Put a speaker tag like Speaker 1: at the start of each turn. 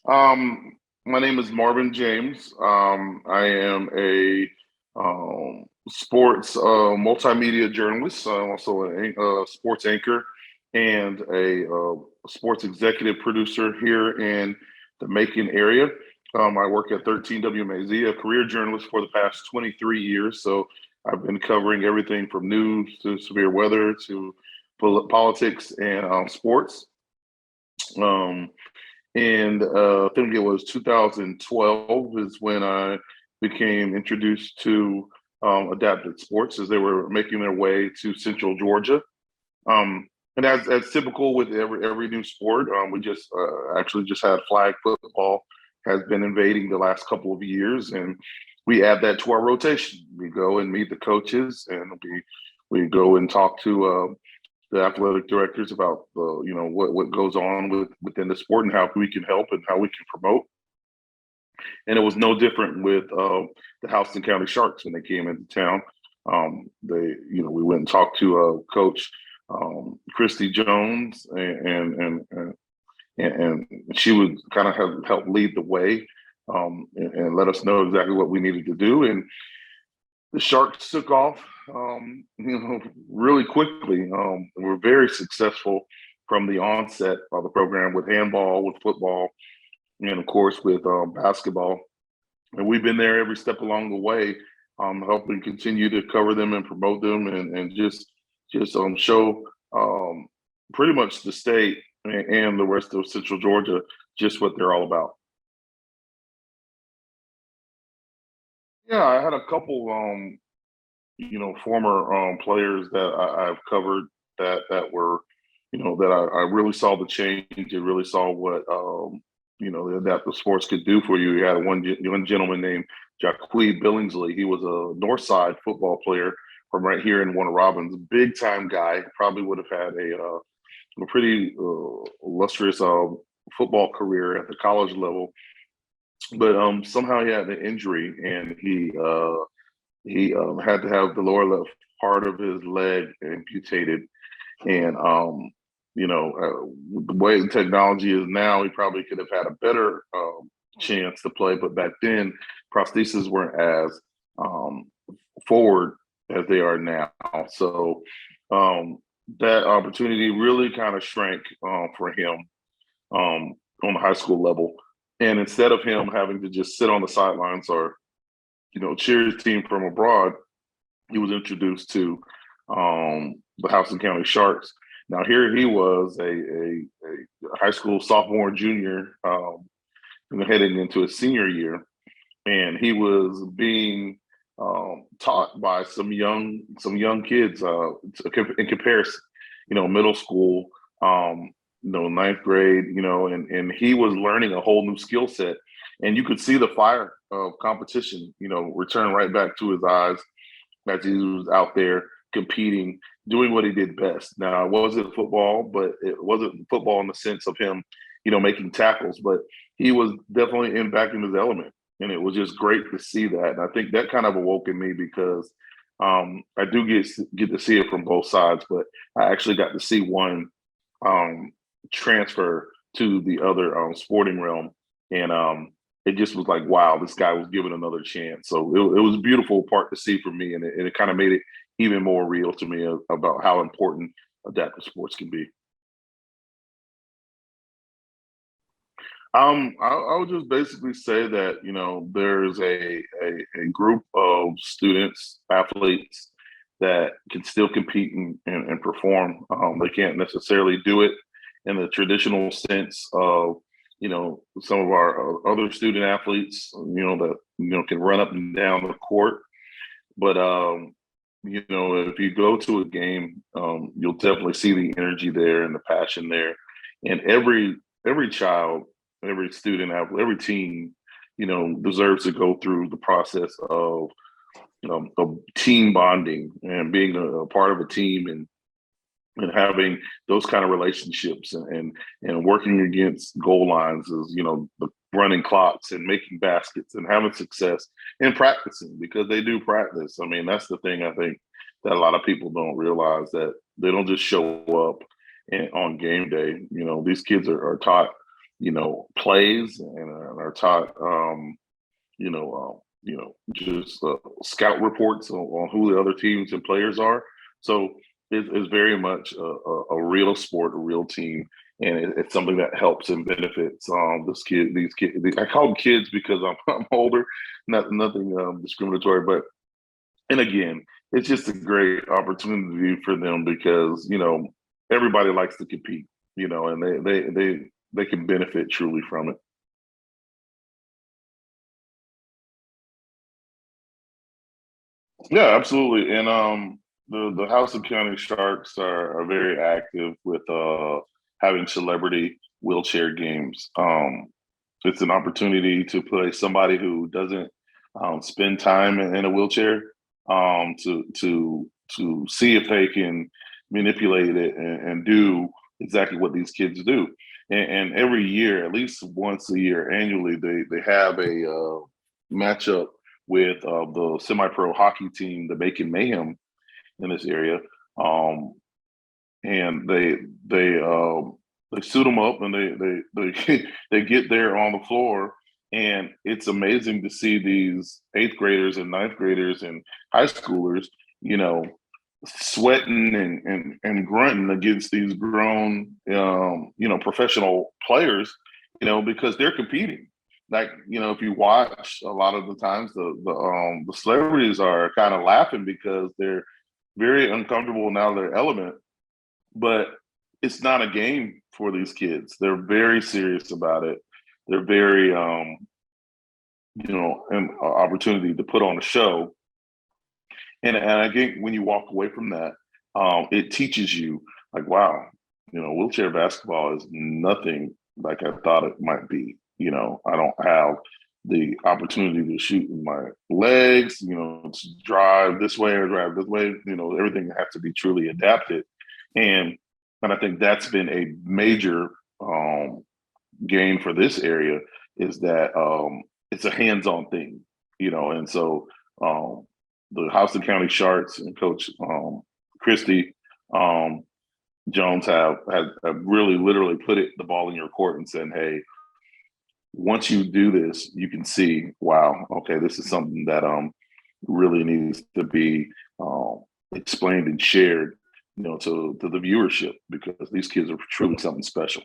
Speaker 1: My name is Marvin James. I am a sports multimedia journalist. I'm also a sports anchor and a sports executive producer here in the Macon area. I work at 13 WMAZ, a career journalist for the past 23 years. So I've been covering everything from news to severe weather to politics and sports. Um, and I think it was 2012 is when I became introduced to adapted sports as they were making their way to Central Georgia. And as typical with every new sport, we just actually just had flag football has been invading the last couple of years, and we add that to our rotation. We go and meet the coaches, and we go and talk to the athletic directors about what goes on within the sport and how we can help and how we can promote. And it was no different with the Houston County Sharks when they came into town. We went and talked to Coach Christy Jones, and she would kind of help lead the way and let us know exactly what we needed to do. And the Sharks took off, really quickly. Were very successful from the onset of the program with handball, with football, and of course with basketball. And we've been there every step along the way, helping continue to cover them and promote them, and just show pretty much the state and the rest of Central Georgia just what they're all about. Yeah, I had a couple former players that I've covered that were, that I really saw the change and really saw what that the sports could do for you. You had one gentleman named Jacque Billingsley. He was a Northside football player from right here in Warner Robins. Big time guy. Probably would have had a pretty illustrious football career at the college level, but somehow he had an injury and he had to have the lower left part of his leg amputated. And the way the technology is now, he probably could have had a better chance to play. But back then, prostheses weren't as forward as they are now. So that opportunity really kind of shrank for him on the high school level. And instead of him having to just sit on the sidelines or cheer his team from abroad, he was introduced to the Houston County Sharks. Now here he was a high school sophomore, junior, heading into a senior year, and he was being taught by some young kids in comparison, middle school, ninth grade, and he was learning a whole new skill set, and you could see the fire of competition, return right back to his eyes as he was out there competing, doing what he did best. Now, it wasn't football, but it wasn't football in the sense of him, making tackles, but he was definitely back in his element. And it was just great to see that. And I think that kind of awoke in me because I do get to see it from both sides, but I actually got to see one transfer to the other sporting realm. And it just was like, wow, this guy was given another chance. So it was a beautiful part to see for me. And it kind of made it even more real to me about how important adaptive sports can be. I would just basically say that there's a group of students, athletes that can still compete and perform. They can't necessarily do it in the traditional sense of some of our other student athletes, that can run up and down the court. But if you go to a game, you'll definitely see the energy there and the passion there, and every child, every student, every team, deserves to go through the process of team bonding and being a part of a team and having those kind of relationships and working against goal lines is the running clocks and making baskets and having success and practicing because they do practice. I mean, that's the thing I think that a lot of people don't realize, that they don't just show up on game day. These kids are taught plays and are taught, just scout reports on who the other teams and players are. So it's very much a real sport, a real team, and it's something that helps and benefits these kids. I call them kids because I'm older, nothing discriminatory, but and again, it's just a great opportunity for them because everybody likes to compete, and they can benefit truly from it. Yeah, absolutely. And the House of County Sharks are very active with having celebrity wheelchair games. It's an opportunity to play somebody who doesn't spend time in a wheelchair to see if they can manipulate it and do exactly what these kids do. And every year, at least once a year, annually, they have a matchup with the semi-pro hockey team, the Macon Mayhem, in this area. Um, and they suit them up and they they get there on the floor, and it's amazing to see these eighth graders and ninth graders and high schoolers, you know, sweating and grunting against these grown, professional players, because they're competing. Like, if you watch a lot of the times, the celebrities are kind of laughing because they're very uncomfortable in their element, but it's not a game for these kids. They're very serious about it. They're very, an opportunity to put on a show. And I think when you walk away from that, it teaches you, like, wow, wheelchair basketball is nothing like I thought it might be. I don't have the opportunity to shoot with my legs, to drive this way or drive this way. Everything has to be truly adapted. And and I think that's been a major gain for this area is that it's a hands-on thing, and so the Houston County Sharks and Coach Christy um, Jones have really literally put the ball in your court and said, hey, once you do this, you can see, wow, okay, this is something that really needs to be explained and shared, to the viewership because these kids are truly something special.